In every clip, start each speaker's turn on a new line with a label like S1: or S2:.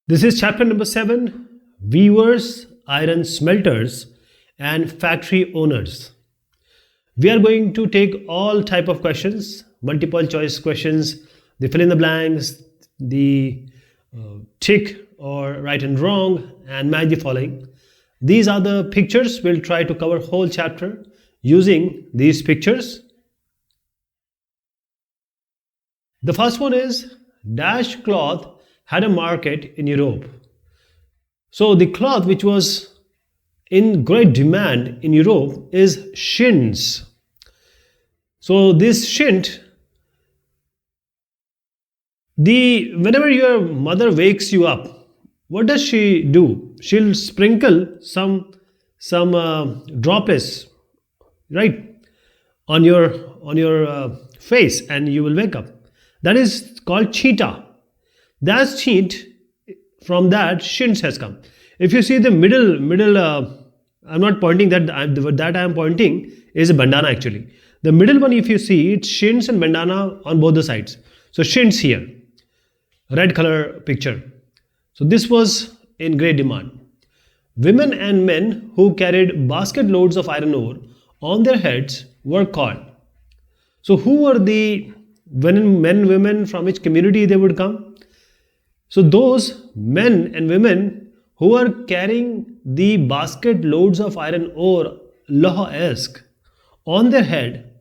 S1: This is chapter number 7, Weavers, Iron Smelters and Factory Owners. We are going to take all type of questions, multiple choice questions, the fill in the blanks, the tick or right and wrong, and match the following. These are the pictures. We'll try to cover whole chapter using these pictures. The first one is dash cloth had a market in Europe. So the cloth which was in great demand in Europe is chintz. So this chintz, whenever your mother wakes you up, what does she do? She'll sprinkle some droplets, right, on your face, and you will wake up. That is called cheetah. That's cheat. From that, chintz has come. If you see the middle, I'm not pointing that I am pointing is a bandana actually. The middle one, if you see, it's chintz and bandana on both the sides. So chintz here, red color picture. So this was in great demand. Women and men who carried basket loads of iron ore on their heads were called. So who were the men, women, from which community they would come? So those men and women who are carrying the basket loads of iron ore, Loha-esque, on their head,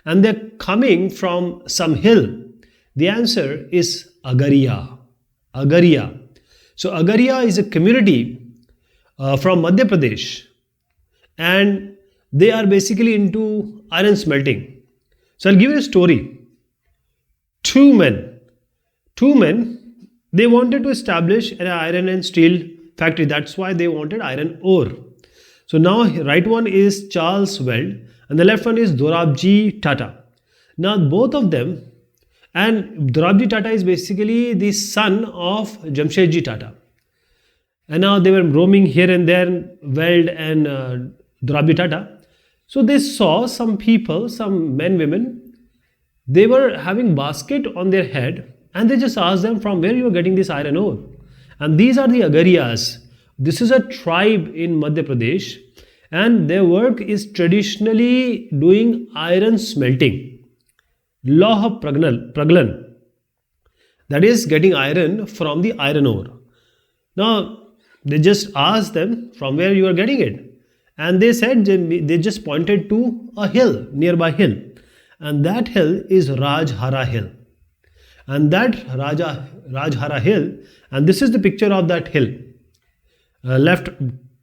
S1: and they're coming from some hill, the answer is Agaria. Agaria. So Agaria is a community from Madhya Pradesh, and they are basically into iron smelting. So I'll give you a story. Two men, they wanted to establish an iron and steel factory. That's why they wanted iron ore. So now right one is Charles Weld and the left one is Dorabji Tata. Now both of them, and Dorabji Tata is basically the son of Jamshedji Tata. And now they were roaming here and there, Weld and Dorabji Tata. So they saw some people, some men, women, they were having basket on their head, and they just asked them from where you are getting this iron ore. And these are the Agarias. This is a tribe in Madhya Pradesh, and their work is traditionally doing iron smelting. Loha Praglan. That is getting iron from the iron ore. Now, they just asked them from where you are getting it. And they said, they just pointed to a hill, nearby hill. And that hill is Rajhara Hill. And that Rajhara Hill, and this is the picture of that hill, left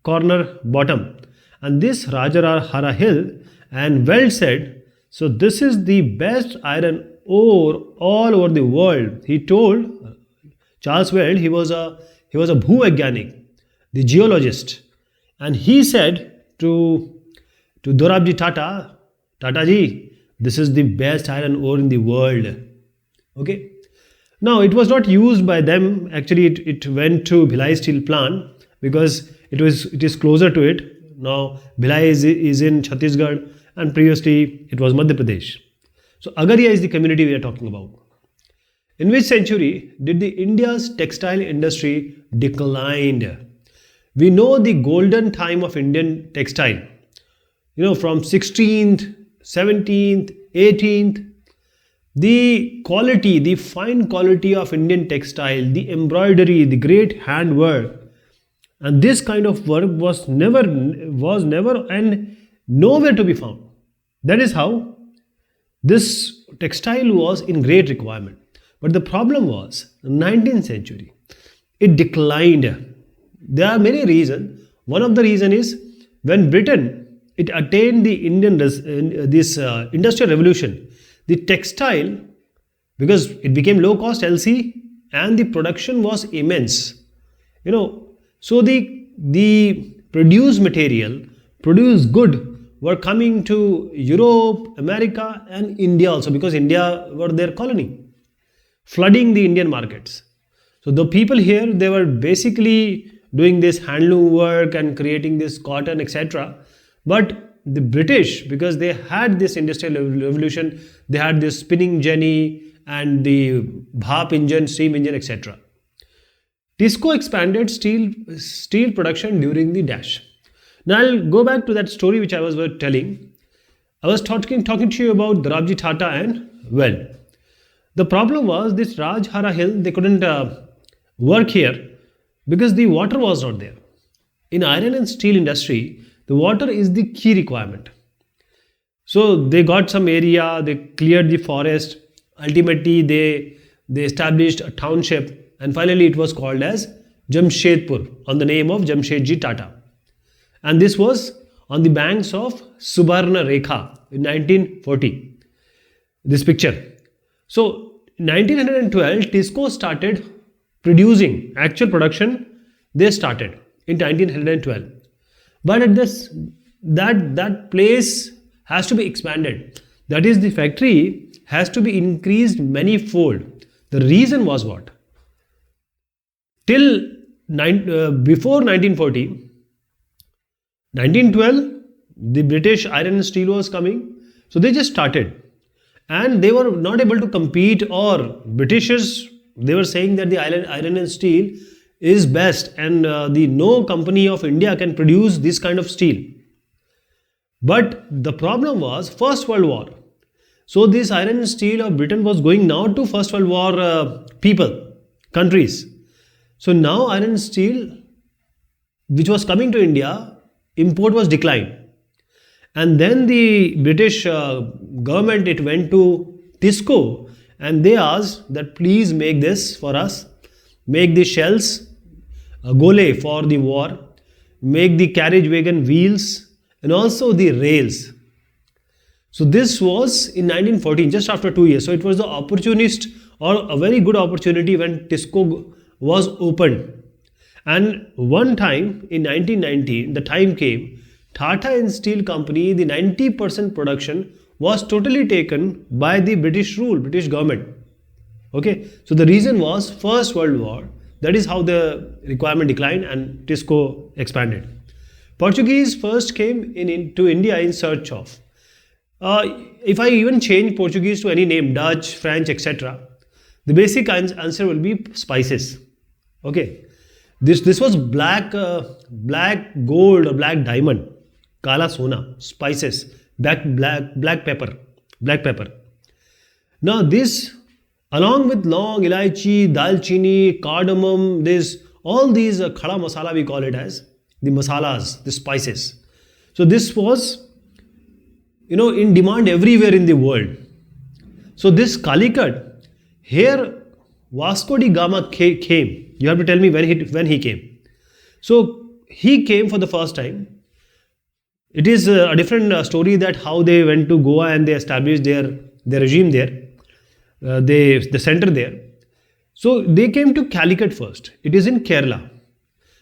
S1: corner bottom, and this Rajhara Hill, and Weld said, so this is the best iron ore all over the world. He told Charles Weld, he was a Bhuvagyanik, the geologist, and he said to Dorabji Tata, Tataji, this is the best iron ore in the world. Okay. Now it was not used by them. Actually, it went to Bhilai steel plant because it is closer to it. Now Bhilai is in Chhattisgarh, and previously it was Madhya Pradesh. So Agaria is the community we are talking about. In which century did the India's textile industry decline? We know the golden time of Indian textile. From 16th, 17th, 18th. The quality, the fine quality of Indian textile, the embroidery, the great handwork, and this kind of work was never and nowhere to be found. That is how this textile was in great requirement. But the problem was, in the 19th century, it declined. There are many reasons. One of the reasons is when Britain, it attained the industrial revolution. The textile, because it became low cost LC and the production was immense, so the produced material, produced good were coming to Europe, America and India also, because India were their colony, flooding the Indian markets. So the people here, they were basically doing this handloom work and creating this cotton, etc. But the British, because they had this industrial revolution, they had this spinning jenny and the Bhap engine, steam engine, etc. Tisco expanded steel production during the dash. Now I'll go back to that story which I was telling. I was talking to you about Dorabji Tata and Weld. The problem was this Rajhara Hill, they couldn't work here because the water was not there. In iron and steel industry, the water is the key requirement. So they got some area, they cleared the forest. Ultimately, they established a township, and finally it was called as Jamshedpur on the name of Jamshedji Tata. And this was on the banks of Subarna Rekha in 1940. This picture. So in 1912, Tisco started producing actual production. They started in 1912, but at this that place has to be expanded. That is, the factory has to be increased many-fold. The reason was what? Before 1940, 1912, the British iron and steel was coming, so they just started, and they were not able to compete. Or Britishers, they were saying that the iron and steel is best, and the no company of India can produce this kind of steel. But the problem was First World War. So this iron and steel of Britain was going now to First World War countries. So now iron and steel, which was coming to India, import was declined. And then the British government, it went to Tisco and they asked that please make this for us, make the shells, gole for the war, make the carriage wagon wheels, and also the rails. So this was in 1914, just after 2 years. So it was the opportunist, or a very good opportunity, when Tisco was opened. And one time in 1919, the time came, Tata and Steel Company, the 90% production was totally taken by the British rule, British government. Okay, so the reason was First World War. That is how the requirement declined and Tisco expanded. Portuguese first came to India in search of. If I even change Portuguese to any name, Dutch, French, etc., the basic answer will be spices. Okay, this was black gold or black diamond, kala sona, spices, black pepper. Now this, along with long ilaichi, dalchini, cardamom, all these khada masala, we call it as the masalas, the spices. So this was, in demand everywhere in the world. So this Calicut, here Vasco da Gama came. You have to tell me when he came. So he came for the first time. It is a different story that how they went to Goa and they established their regime there, the center there. So they came to Calicut first. It is in Kerala.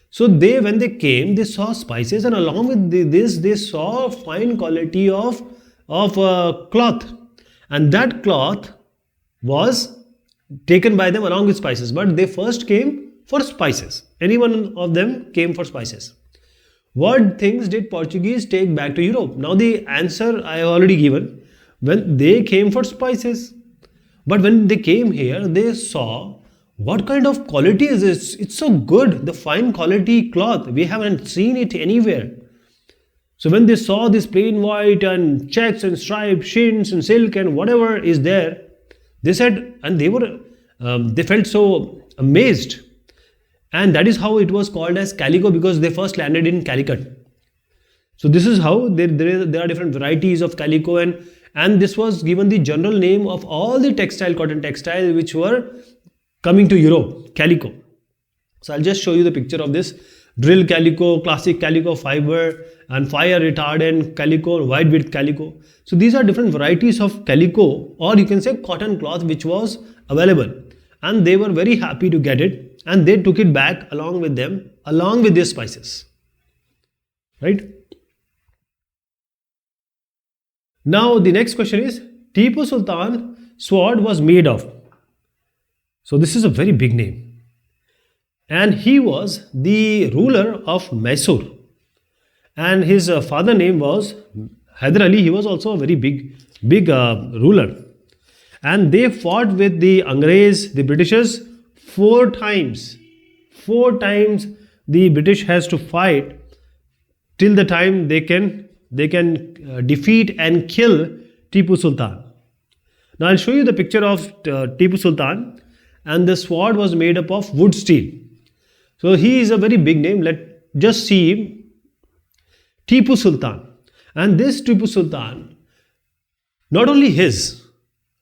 S1: So when they came, they saw spices, and along with this, they saw fine quality of cloth, and that cloth was taken by them along with spices. But they first came for spices. Any one of them came for spices. What things did Portuguese take back to Europe? Now the answer I have already given. When they came for spices, but when they came here, they saw what kind of quality is this? It's so good, the fine quality cloth. We haven't seen it anywhere. So when they saw this plain white and checks and stripes, chintz and silk and whatever is there, they said, and they felt so amazed. And that is how it was called as calico, because they first landed in Calicut. So this is how there are different varieties of calico, and this was given the general name of all the cotton textile which were coming to Europe, calico. So I'll just show you the picture of this drill calico, classic calico fiber, and fire retardant calico, wide width calico. So these are different varieties of calico, or you can say cotton cloth, which was available, and they were very happy to get it, and they took it back along with them, along with their spices. Right? Now the next question is, Tipu Sultan sword was made of. So this is a very big name, and he was the ruler of Mysore, and his father name was Hyder Ali. He was also a very big ruler, and they fought with the Angrez, the Britishers, 4 times. 4 times the British has to fight till the time they can defeat and kill Tipu Sultan. Now I'll show you the picture of Tipu Sultan, and the sword was made up of wood steel. So he is a very big name. Let just see him, Tipu Sultan. And this Tipu Sultan, not only his,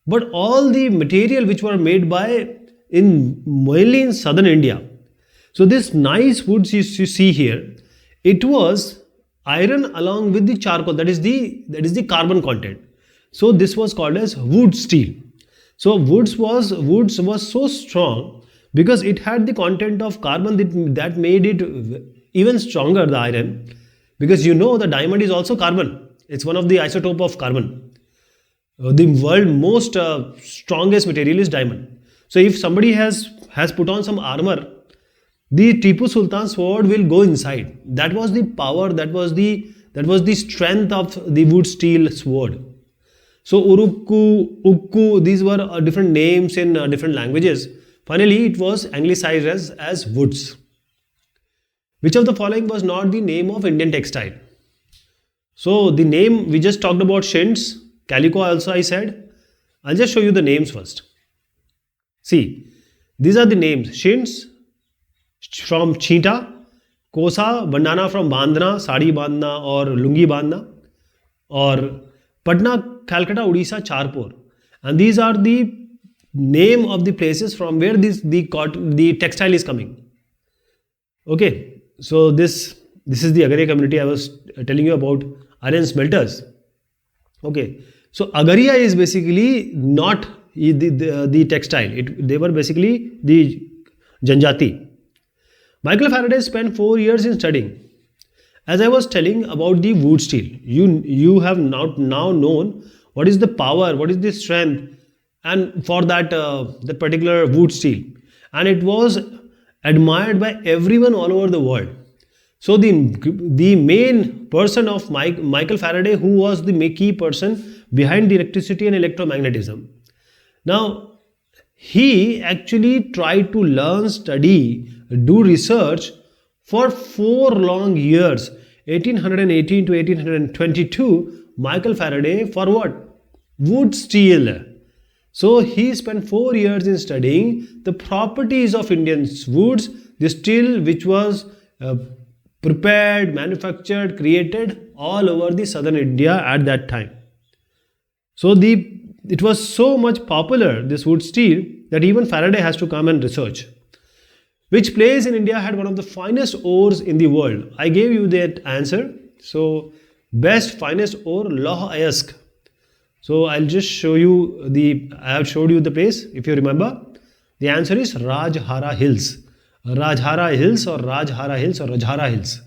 S1: but all the material which were made by mainly in southern India. So this nice woods you see here, it was iron along with the charcoal, that is the carbon content. So this was called as wood steel. So woods was so strong because it had the content of carbon that made it even stronger, the iron, because you know the diamond is also carbon. It's one of the isotope of carbon. The world most strongest material is diamond. So if somebody has put on some armor, the Tipu Sultan sword will go inside. That was the power, that was the strength of the wood steel sword. So Urukku, Ukku, these were different names in different languages. Finally, it was anglicized as woods. Which of the following was not the name of Indian textile? So the name, we just talked about shints, calico also I said. I'll just show you the names first. See, these are the names. Shints from Cheetah, Kosa, bandana from bandhna, sari bandhna or lungi bandhna, or Patna, Calcutta, Odisha, Charpur. And these are the name of the places from where the textile is coming. Okay, so this is the Agaria community I was telling you about, iron smelters. Okay, so Agaria is basically not the textile. They were basically the Janjati. Michael Faraday spent 4 years in studying. As I was telling about the wood steel, you have now known what is the power, what is the strength, and for that particular wood steel, and it was admired by everyone all over the world. So the main person of Michael Faraday, who was the key person behind the electricity and electromagnetism. Now he actually tried to learn, study, do research for 4 long years, 1818 to 1822, Michael Faraday, for what? Wood steel. So he spent 4 years in studying the properties of Indian woods, the steel which was prepared, manufactured, created all over the southern India at that time. So it was so much popular, this wood steel, that even Faraday has to come and research. Which place in India had one of the finest ores in the world? I gave you that answer. So best finest ore, Lauh Ayasque. So I'll just show you I have showed you the place, if you remember. The answer is Rajhara Hills. Rajhara Hills or Rajhara Hills or Rajhara Hills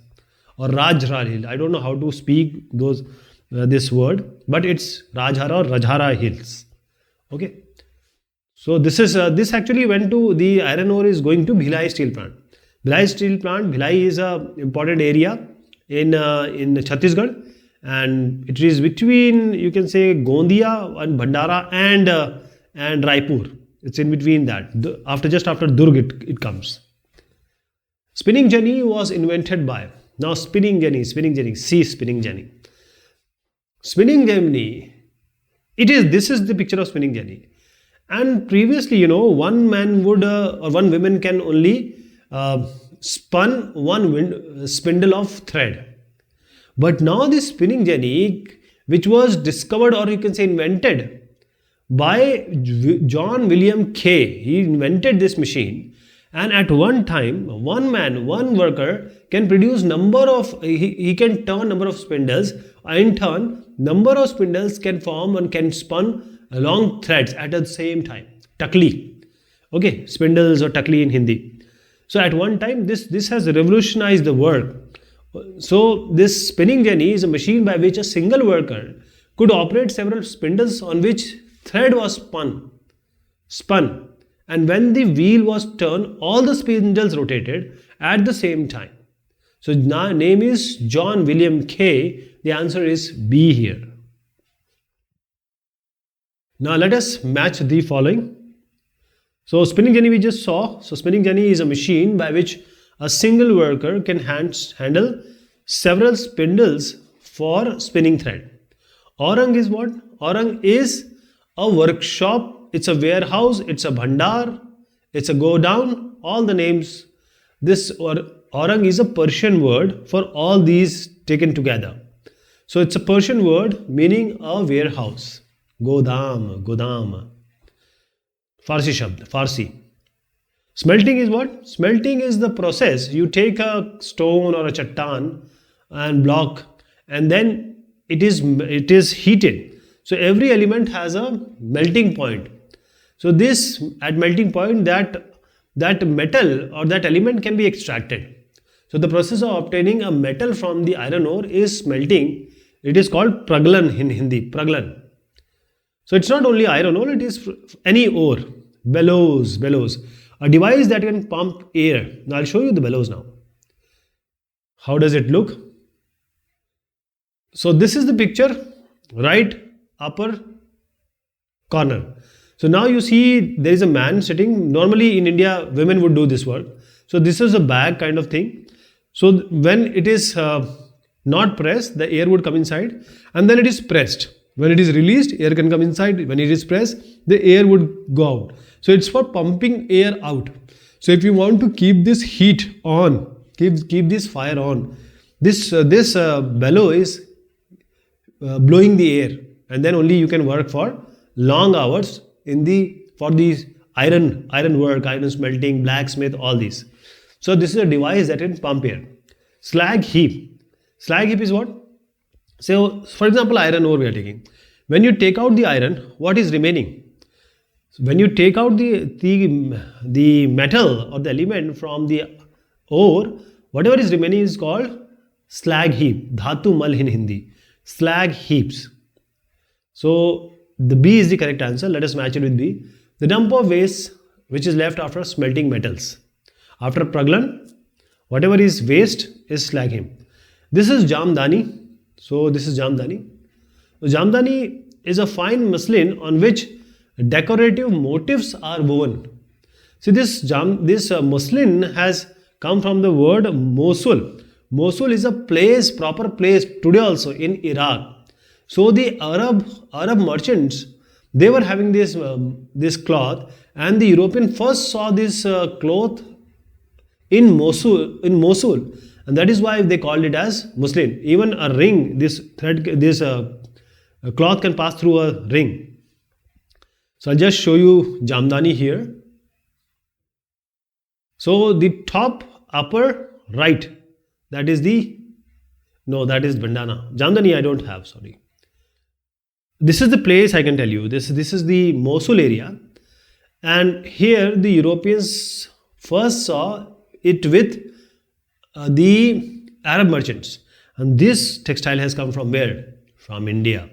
S1: or Rajhara Hill. I don't know how to speak this word, but it's Rajhara or Rajhara Hills. Okay. So this actually went to, the iron ore is going to Bhilai steel plant. Bhilai is a important area in Chhattisgarh, and it is between, you can say, Gondia and Bhandara and Raipur. It's in between that. Just after Durg it comes. Spinning jenny was invented by. Now spinning jenny. See spinning jenny. Spinning jenny. This is the picture of spinning jenny. And previously, one man would or one woman can only spun one spindle of thread. But now this spinning jenny, which was discovered, or you can say invented by John William Kay, he invented this machine. And at one time, one worker can produce he can turn number of spindles. In turn, number of spindles can form and can spun long threads at the same time. Takli. Okay, spindles or takli in Hindi. So at one time, this has revolutionized the work. So this spinning jenny is a machine by which a single worker could operate several spindles on which thread was spun. And when the wheel was turned, all the spindles rotated at the same time. So name is John William Kay. The answer is B here. Now let us match the following. So spinning jenny we just saw. So spinning jenny is a machine by which a single worker can handle several spindles for spinning thread. Aurang is what? Aurang is a workshop, it's a warehouse, it's a bhandar, it's a go down, all the names. This or Aurang is a Persian word for all these taken together. So it's a Persian word meaning a warehouse. Godam, Godam. Farsi shabd, Farsi. Smelting is what? Smelting is the process. You take a stone or a chattan and block, and then it is heated. So every element has a melting point. So this at melting point that metal or that element can be extracted. So the process of obtaining a metal from the iron ore is smelting. It is called praglan in Hindi. Praglan. So it's not only iron ore, it is any ore. Bellows. A device that can pump air. Now I'll show you the bellows now. How does it look? So this is the picture, right upper corner. So now you see there is a man sitting. Normally in India, women would do this work. So this is a bag kind of thing. So when it is not pressed, the air would come inside, and then it is pressed. When it is released, air can come inside. When it is pressed, the air would go out. So it's for pumping air out. So if you want to keep this heat on, keep this fire on, this bellow is blowing the air, and then only you can work for long hours for these iron work, iron smelting, blacksmith, all these. So this is a device that can pump air. Slag heap. Slag heap is what? So for example, iron ore we are taking. When you take out the iron, what is remaining? So when you take out the metal or the element from the ore, whatever is remaining is called slag heap. Dhatu mal in Hindi. Slag heaps. So the B is the correct answer. Let us match it with B. The dump of waste which is left after smelting metals. After praglan, whatever is waste is slag heap. This is jamdani. So this is jamdani. So jamdani is a fine muslin on which decorative motifs are woven. See this muslin has come from the word Mosul. Mosul is a place, proper place today also in Iraq. So the Arab merchants, they were having this cloth, and the European first saw this cloth in Mosul, and that is why they called it as muslin. Even a ring, this cloth can pass through a ring. So I'll just show you jamdani here. So the top upper right, that is bandana. Jamdani I don't have, sorry. This is the place I can tell you. This is the Mosul area, and here the Europeans first saw it with the Arab merchants, and this textile has come from where? From India.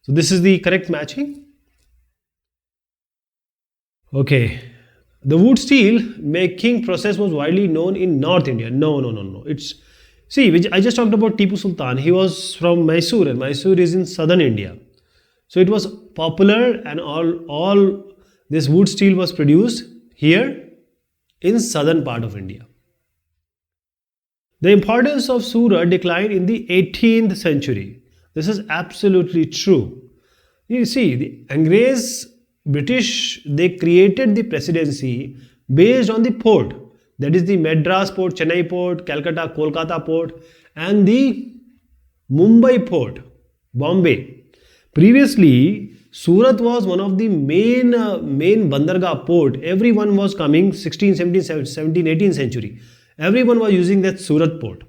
S1: So this is the correct matching. Okay, the wood steel making process was widely known in North India. No. I just talked about Tipu Sultan. He was from Mysore, and Mysore is in southern India. So it was popular, and all this wood steel was produced here in southern part of India. The importance of Surat declined in the 18th century. This is absolutely true. You see, the Angrez British, they created the presidency based on the port. That is the Madras port, Chennai port, Calcutta, Kolkata port, and the Mumbai port, Bombay. Previously, Surat was one of the main bandargah port. Everyone was coming 16th, 17th, 17th, 18th century. Everyone was using that Surat port.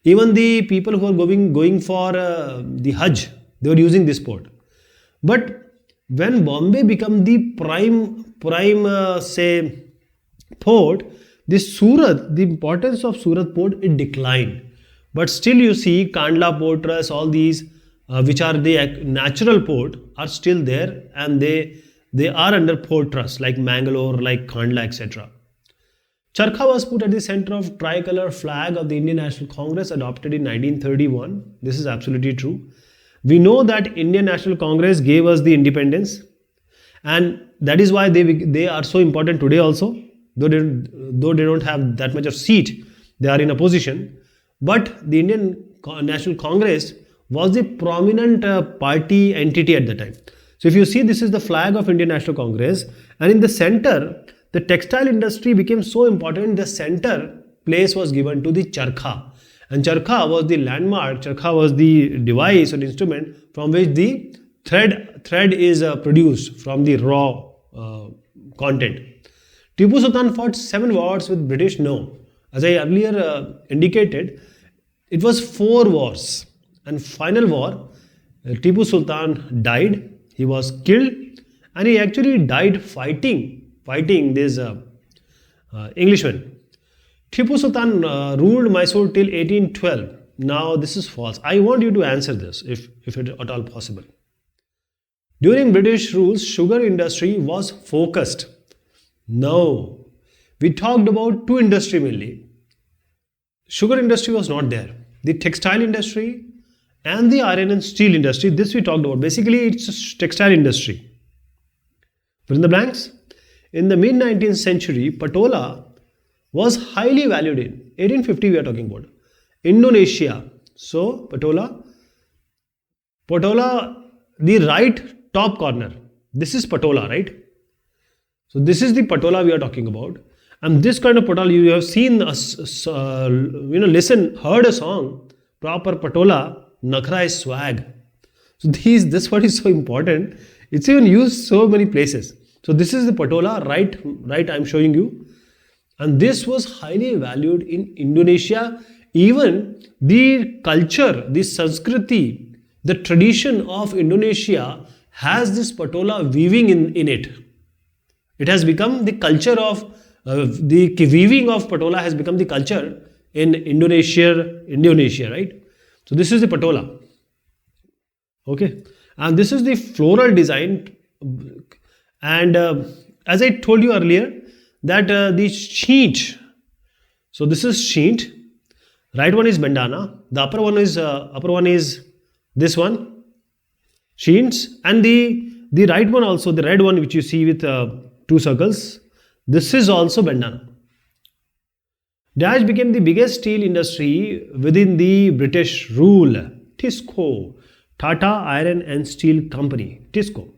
S1: Even the people who were going for the Hajj, they were using this port. But when Bombay became the prime port, this Surat, the importance of Surat port, it declined. But still you see Kandla Port Trust, all these which are the natural port are still there, and they are under port trust like Mangalore, like Kandla, etc. Charkha was put at the center of tricolor flag of the Indian National Congress adopted in 1931. This is absolutely true. We know that Indian National Congress gave us the independence, and that is why they are so important today also. Though they don't have that much of seat, they are in a position. But the Indian National Congress was the prominent party entity at the time. So if you see, this is the flag of Indian National Congress, and in the center, the textile industry became so important. The center place was given to the charkha, and charkha was the landmark. Charkha was the device or instrument from which the thread is produced from the raw content. Tipu Sultan fought 7 wars with British. No, as I earlier indicated, it was 4 wars, and final war, Tipu Sultan died. He was killed, and he actually died fighting this Englishman. Tipu Sultan ruled Mysore till 1812. Now this is false. I want you to answer this if it at all possible. During British rule, sugar industry was focused. No, we talked about 2 industry mainly. Sugar industry was not there. The textile industry and the iron and steel industry, this we talked about. Basically, it's a textile industry. Fill in the blanks. In the mid-19th century, patola was highly valued in 1850. We are talking about Indonesia. So patola, the right top corner. This is patola, right? So this is the patola we are talking about, and this kind of patola you have seen heard a song, proper patola. Nakhra is swag. So this word is so important. It's even used so many places. So this is the patola, right I'm showing you. And this was highly valued in Indonesia. Even the culture, the Sanskriti, the tradition of Indonesia has this patola weaving in it. It has become the culture of, the weaving of patola has become the culture in Indonesia, right? So this is the patola, okay, and this is the floral design, and as I told you earlier that the sheet. So this is sheet. Right one is bandana. The upper one is this one, sheets, and the right one also, the red one which you see with 2 circles. This is also bandana. Dash became the biggest steel industry within the British rule. TISCO, Tata Iron and Steel Company, TISCO.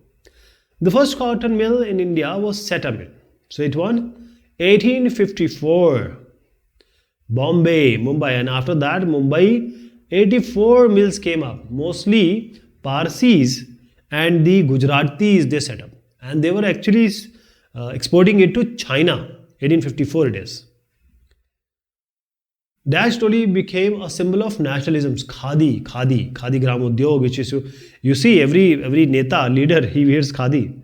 S1: The first cotton mill in India was set up in, so it won 1854. Bombay, Mumbai, and after that Mumbai, 84 mills came up. Mostly Parsis and the Gujaratis they set up, and they were actually exporting it to China. 1854 it is. Dash slowly became a symbol of nationalism. Khadi Gram Udyog, which is you see every neta leader he wears khadi.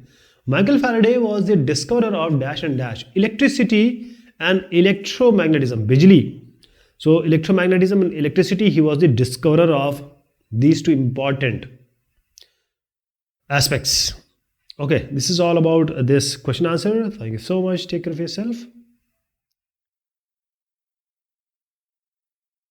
S1: Michael Faraday was the discoverer of dash and dash, electricity and electromagnetism, bijli. So electromagnetism and electricity, he was the discoverer of these 2 important aspects. Okay, this is all about this question answer. Thank you so much. Take care of yourself.